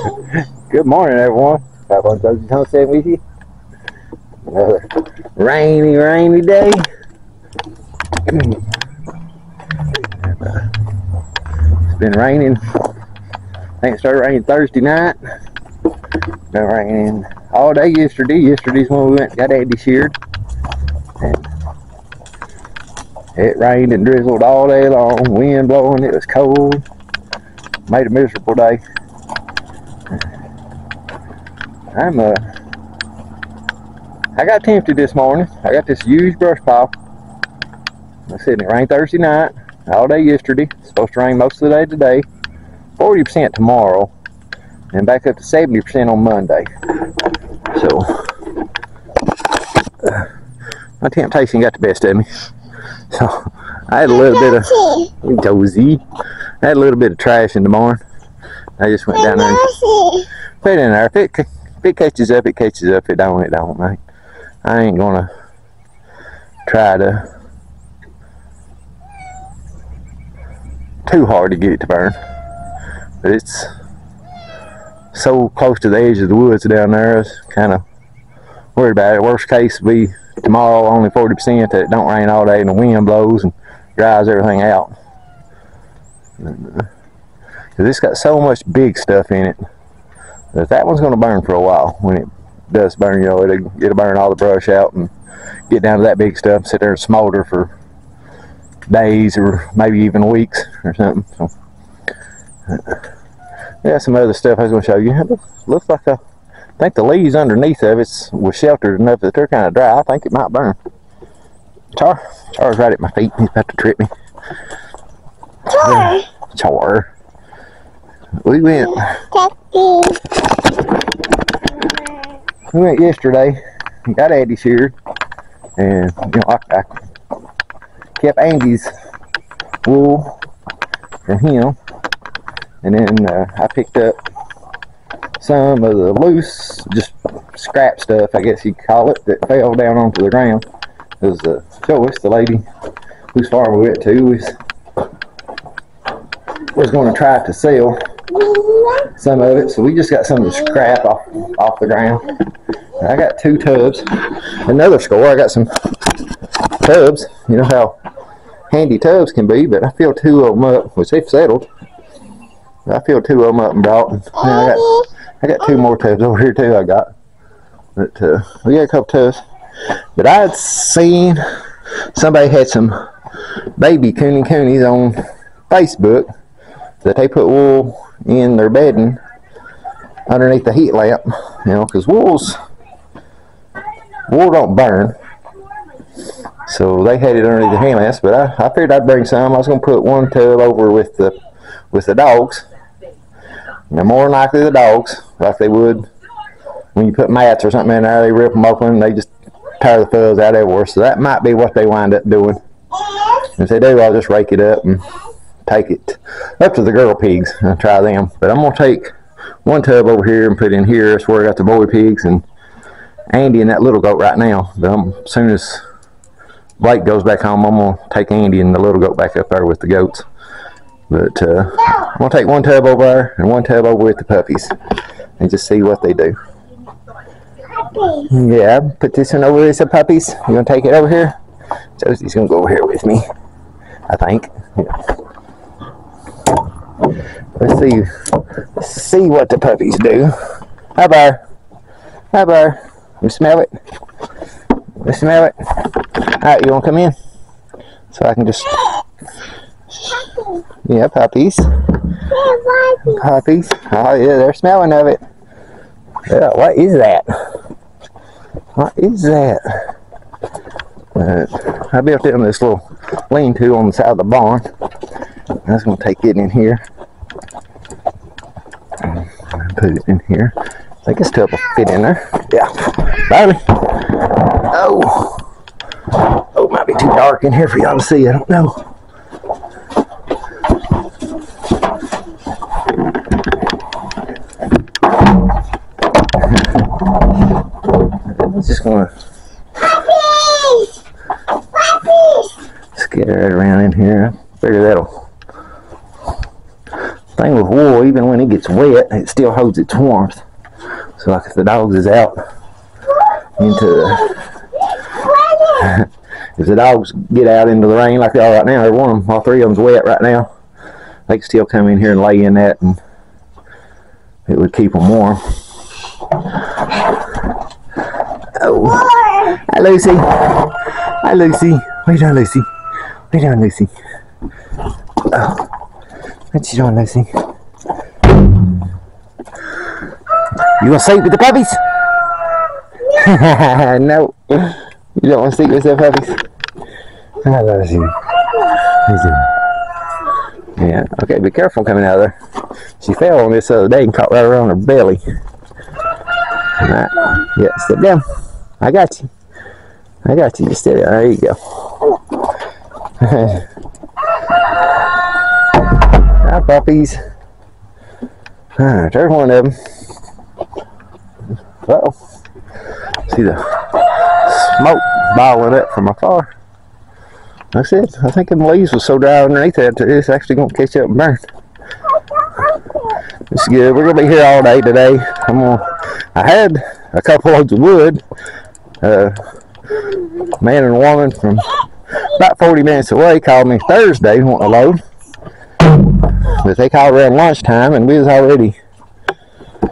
Good morning, everyone. 513 Homestead with you. Another rainy day. It's been raining. I think it started raining Thursday night. Been raining all day yesterday. Yesterday's when we went and got Andy sheared. And it rained and drizzled all day long. Wind blowing. It was cold. Made a miserable day. I got tempted this morning. I got this huge brush pile. I said it rained Thursday night, all day yesterday. It's supposed to rain most of the day today. 40% tomorrow, and back up to 70% on Monday. So, my temptation got the best of me. So, I had a little bit of dozy. I had a little bit of trash in the morning. I just went down there and put it in there. If it catches up, it catches up. If it don't, it don't, mate. I ain't gonna try to too hard to get it to burn. But it's so close to the edge of the woods down there, I was kind of worried about it. Worst case would be tomorrow, only 40%, that it don't rain all day and the wind blows and dries everything out. Because it's got so much big stuff in it that one's going to burn for a while. When it does burn, you know, it'll burn all the brush out and get down to that big stuff, sit there and smolder for days or maybe even weeks or something. So, yeah, some other stuff I was going to show you. It looks like I think the leaves underneath of it was sheltered enough that they're kind of dry. I think it might burn. Char's right at my feet. He's about to trip me. Char. We went yesterday and got Andy sheared, and you know, I kept Andy's wool from him, and then I picked up some of the loose, just scrap stuff, I guess you'd call it, that fell down onto the ground. It was Joyce, the lady whose farm we went to, was going to try to sell some of it, so we just got some of the scrap off the ground. I got 2 tubs. Another score, I got some tubs. You know how handy tubs can be, but I filled 2 of them up, which they've settled. I filled 2 of them up and brought. And I got 2 more tubs over here too. I got, but we got a couple tubs. But I had seen somebody had some baby coonies on Facebook that they put wool in their bedding underneath the heat lamp, you know, because wool don't burn. So they had it underneath the heat lamps, but I figured I'd bring some. I was going to put 1 tub over with the dogs. Now, more than likely the dogs, like they would when you put mats or something in there, they rip them open and they just tear the fuzz out everywhere. So that might be what they wind up doing. If they do, I'll just rake it up and take it up to the girl pigs and try them. But I'm going to take 1 tub over here and put in here. That's where I got the boy pigs and Andy and that little goat right now. But as soon as Blake goes back home, I'm going to take Andy and the little goat back up there with the goats. But I'm going to take 1 tub over there and 1 tub over with the puppies and just see what they do. Yeah, put this one over with some puppies. You going to take it over here? Josie's going to go over here with me, I think. Yeah. Let's see what the puppies do. Hi, Bar. Hi, Bar. You smell it? You smell it? Alright, you want to come in? So I can just... Yeah, puppies. Puppies. Oh, yeah, they're smelling of it. Yeah, what is that? What is that? I built them this little lean-to on the side of the barn. I was going to take it in here. Put it in here. I think this tub will fit in there. Yeah. Barley. Oh, it might be too dark in here for y'all to see. I don't know. I'm just going to skitter it around in here. I figure that'll... Thing with wool, even when it gets wet, it still holds its warmth. So like if the dogs is out into the, if the dogs get out into the rain like they are right now, one of them, all three of them's wet right now, they can still come in here and lay in that, and it would keep them warm. Oh, hi Lucy. Hi Lucy. What are you doing, Lucy? What are you doing, Lucy? Oh, what you doing, Lucy? You want to sleep with the puppies? No. You don't want to sleep with the puppies? Hi Lucy. Yeah, okay, be careful coming out of there. She fell on this the other day and caught right around her belly. Alright, yeah, sit down. I got you. I got you. Just stay there. There you go. Hi, puppies. There's one of them. Uh-oh. See the smoke boiling up from afar. That's it. I think the leaves was so dry underneath that it's actually going to catch up and burn. It's good. We're going to be here all day today. I had a couple loads of wood. Man and a woman from about 40 minutes away called me Thursday wanting a load. But they called around lunchtime and we was already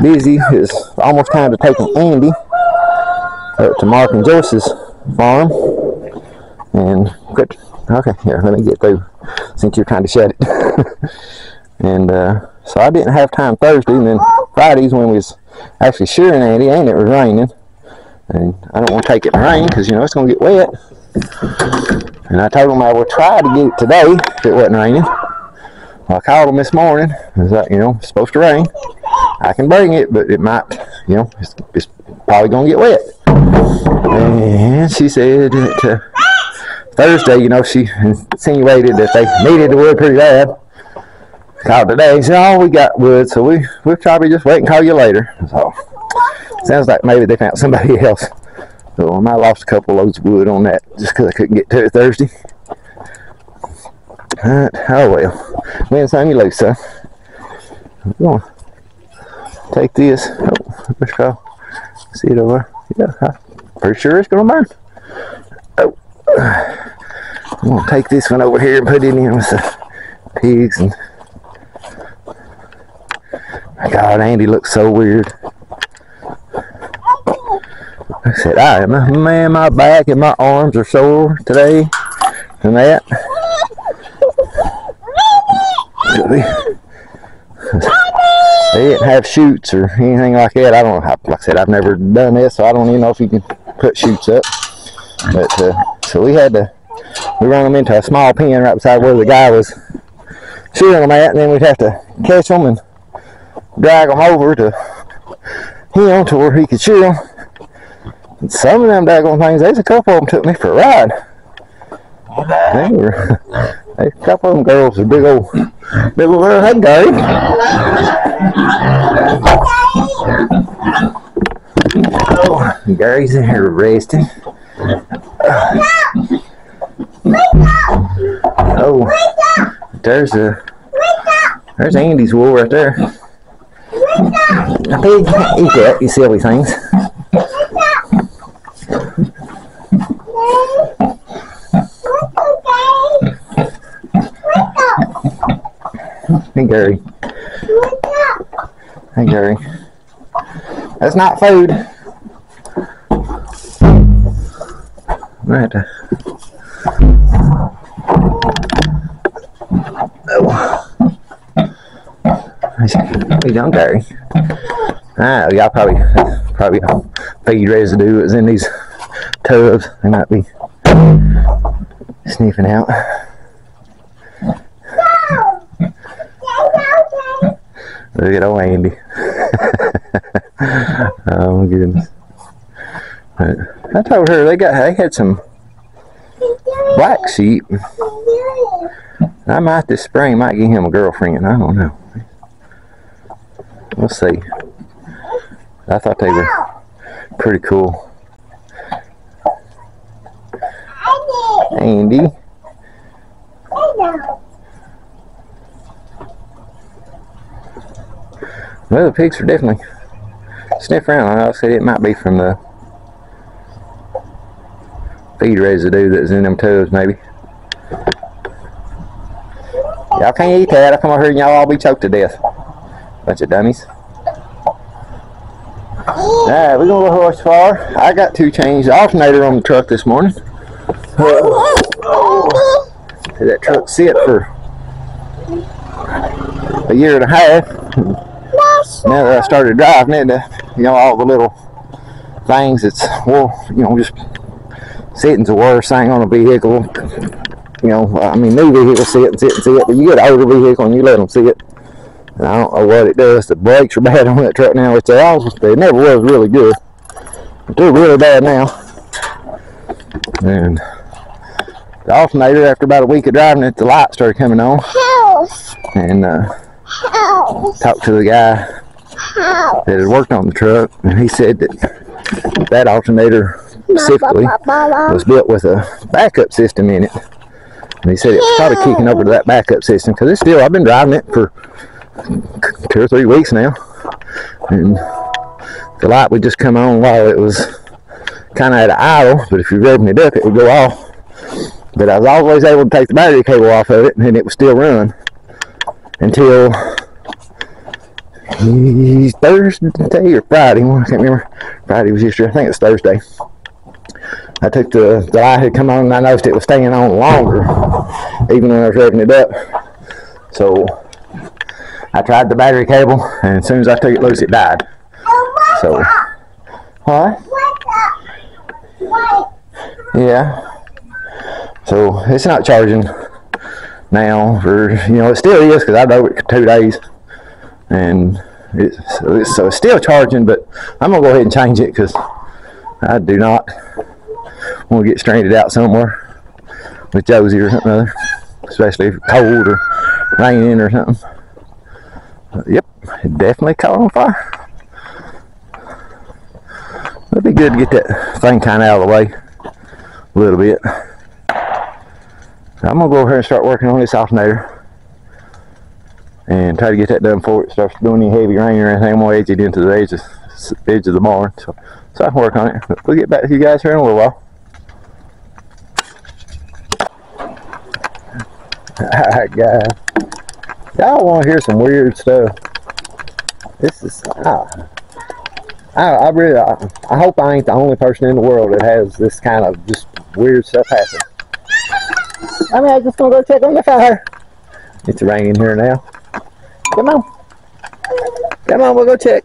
busy. It's almost time to take an Andy up to Mark and Joyce's farm. And quit. Okay, here, let me get through since you're trying to shut it. And so I didn't have time Thursday, and then Fridays when we was actually shearing Andy, and it was raining. And I don't want to take it in the rain because, you know, it's going to get wet. And I told them I would try to get it today if it wasn't raining. Well, I called them this morning. I was like, you know, it's supposed to rain. I can bring it, but it might, you know, it's probably going to get wet. And she said that Thursday, you know, she insinuated that they needed the wood pretty bad. Called today and said, oh, we got wood, so we'll probably just wait and call you later. So, sounds like maybe they found somebody else. So I might have lost a couple loads of wood on that just because I couldn't get to it Thursday. Oh well. Win some, you lose some. I'm going to take this. Oh, let's go. See it over. Yeah, I'm pretty sure it's going to burn. Oh. I'm going to take this one over here and put it in with the pigs. And my God, Andy looks so weird. I said, I am a man, my back and my arms are sore today and that. They didn't have chutes or anything like that. I don't know, like I said, I've never done this, so I don't even know if you can put chutes up. But so we run them into a small pen right beside where the guy was shearing them at, and then we'd have to catch them and drag them over to him to where he could shear them. And some of them daggone things, there's a couple of them took me for a ride. A couple of them girls are big old hey Gary. Oh, Gary's in here resting. Oh, there's Andy's wool right there. A pig can't eat that, you silly things. Hey Gary. Hey Gary. That's not food. Right. Oh. What are you doing, Gary? Y'all probably feed residue is in these tubs. They might be sniffing out. Look at old Andy. Oh my goodness. I told her they had some black sheep. I might this spring might get him a girlfriend. I don't know. We'll see. I thought they were pretty cool. Andy. Well, the pigs are definitely sniffing around. I said it might be from the feed residue that's in them tubs, maybe. Y'all can't eat that. I come over here and y'all all be choked to death. Bunch of dummies. Alright, we're gonna go horse far. I got to change the alternator on the truck this morning. That truck sit for a year and a half. Now that I started driving it, you know, all the little things that's, well, you know, just sitting's the worst thing on a vehicle. You know, I mean, new vehicles sit, but you get an older vehicle and you let them sit. And I don't know what it does. The brakes are bad on that truck now, which they never was really good. But they're really bad now. And the alternator, after about a week of driving it, the light started coming on. And talked to the guy that had worked on the truck, and he said that alternator specifically was built with a backup system in it. And he said it's probably kicking over to that backup system, because it's still, I've been driving it for 2 or 3 weeks now, and the light would just come on while it was kind of at an idle, but if you're revving it up, it would go off. But I was always able to take the battery cable off of it, and it would still run until Thursday or Friday. I can't remember. Friday was yesterday. I think it's Thursday. I took the light had come on, and I noticed it was staying on longer, even when I was revving it up. So I tried the battery cable, and as soon as I took it loose, it died. So, what? Yeah. So it's not charging now for, you know, it still is, because I drove it for 2 days, and so it's still charging, but I'm gonna go ahead and change it, because I do not want to get stranded out somewhere with Josie or something other, especially if it's cold or raining or something. Yep, it definitely caught on fire. It'd be good to get that thing kind of out of the way a little bit. I'm gonna go over here and start working on this alternator and try to get that done before it starts doing any heavy rain or anything. I'm gonna edge it into the edge of the barn, so I can work on it. But we'll get back to you guys here in a little while. Alright, guys, y'all want to hear some weird stuff? This is I hope I ain't the only person in the world that has this kind of just weird stuff happen. I mean, I'm just gonna go check on the fire. It's raining here now. Come on, we'll go check.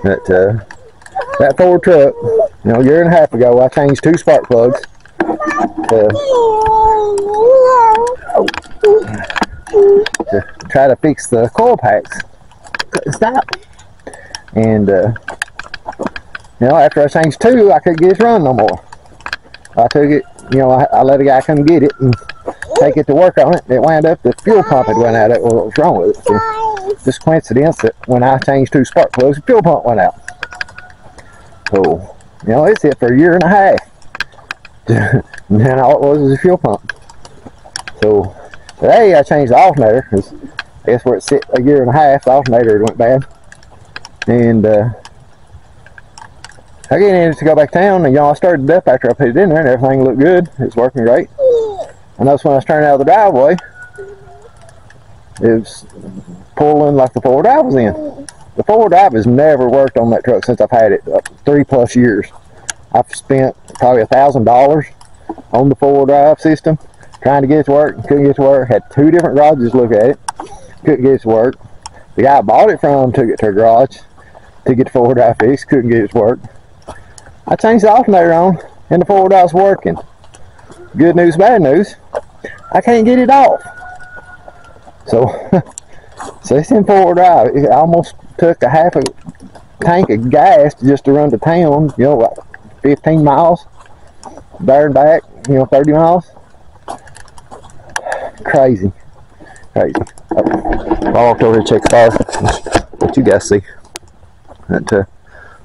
That Ford truck, you know, a year and a half ago, I changed 2 spark plugs. To try to fix the coil packs. Stop. And you know, after I changed 2, I couldn't get it run no more. I took it, you know, I let a guy come get it and take it to work on it. It wound up the fuel pump had went out. What was wrong with it? So, just coincidence that when I changed 2 spark plugs, the fuel pump went out. So, you know, it's hit for a year and a half. And then all it was a fuel pump. So today I changed the alternator, because I guess where it sit a year and a half, the alternator went bad. And I get in to go back down, and y'all, I started it up after I put it in there, and everything looked good. It was working great. I noticed when I was turning out of the driveway, it was pulling like the 4-wheel drive was in. The 4-wheel drive has never worked on that truck since I've had it, 3+ years. I've spent probably $1,000 on the 4-wheel drive system trying to get it to work. Couldn't get it to work. Had 2 different garages look at it. Couldn't get it to work. The guy I bought it from took it to a garage to get the 4-wheel drive fixed. Couldn't get it to work. I changed the alternator on, and the 4-wheel drive's working. Good news, bad news, I can't get it off. So, it's in 4-wheel drive. It almost took a half a tank of gas just to run to town, you know, like 15 miles, there and back, you know, 30 miles. Crazy. I walked over to check the fire. What you guys see?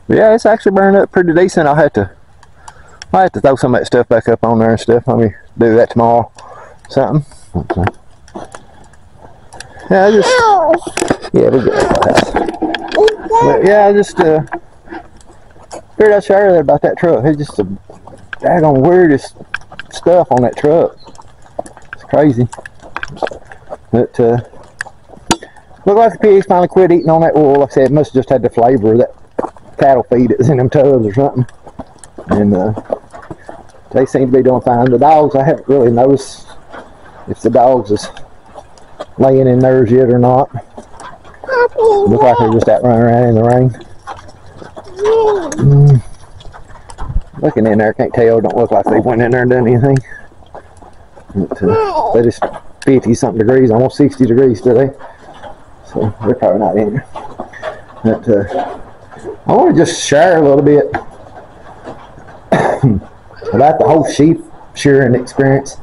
But yeah, it's actually burning up pretty decent. I'll have to throw some of that stuff back up on there and stuff. Let me do that tomorrow. Something. Yeah, yeah, we're good at the house. But yeah, I just figured I'd share that about that truck. It's just the daggone weirdest stuff on that truck. It's crazy. But looked like the pigs finally quit eating on that wool. Like I said, it must have just had the flavor of that cattle feed that was in them tubs or something. And they seem to be doing fine. The dogs, I haven't really noticed if the dogs is laying in theirs yet or not. Look like they're just out running around in the rain. Looking in there, can't tell. Don't look like they went in there and done anything. But, they just 50 something degrees, almost 60 degrees today. So they're probably not in there. But I want to just share a little bit about the whole sheep shearing experience,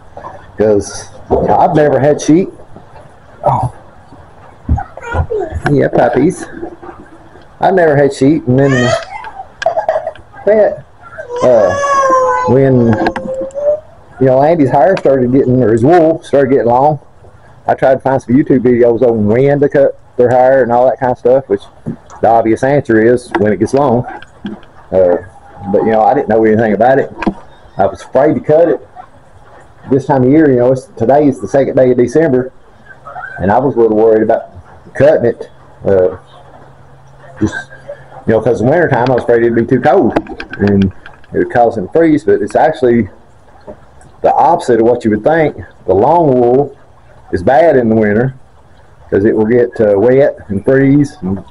because I've never had sheep. Oh, yeah, puppies. I've never had sheep, and then when Andy's hair started getting, or his wool started getting long, I tried to find some YouTube videos on when to cut their hair and all that kind of stuff, which the obvious answer is when it gets long. But I didn't know anything about it. I was afraid to cut it this time of year. Today is the second day of December, and I was a little worried about cutting it. Because in the winter time I was afraid it'd be too cold and it would cause them to freeze. But it's actually the opposite of what you would think. The long wool is bad in the winter because it will get wet and freeze. And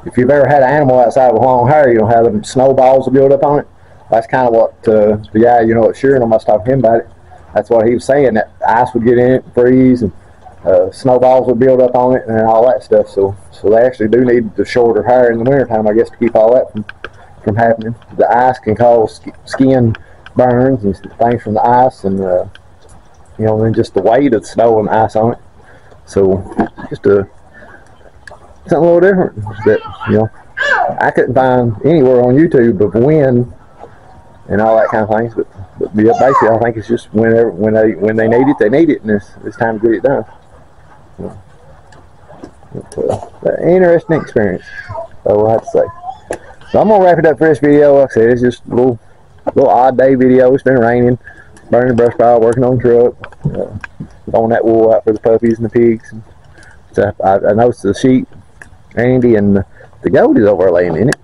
if you've ever had an animal outside with long hair, how them snowballs will build up on it. That's kind of what the guy, at shearing them, I was talking to him about it. That's what he was saying, that ice would get in it and freeze, and snowballs would build up on it and all that stuff. So they actually do need the shorter hair in the wintertime, I guess, to keep all that from happening. The ice can cause skin burns and things from the ice, and then just the weight of the snow and the ice on it. So just something a little different that I couldn't find anywhere on YouTube of when and all that kind of things. But basically, I think it's just when they need it, they need it, and it's time to get it done. Interesting experience, I will have to say. So I'm gonna wrap it up for this video. Like I said, it's just a little odd day video. It's been raining, burning brush pile, working on the truck, throwing that wool out for the puppies and the pigs. So I noticed the sheep, Andy, and the goat is over laying in it.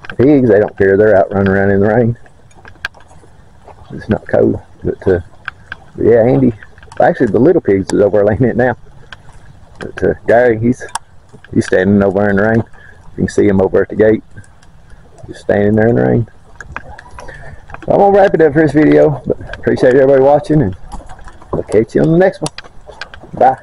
The pigs, they don't care. They're out running around in the rain. It's not cold, but yeah, Andy. Actually, the little pigs is over laying in it now. But Gary, he's standing over in the rain. You can see him over at the gate, just standing there in the rain. So I'm gonna wrap it up for this video, but appreciate everybody watching, and we'll catch you on the next one. Bye.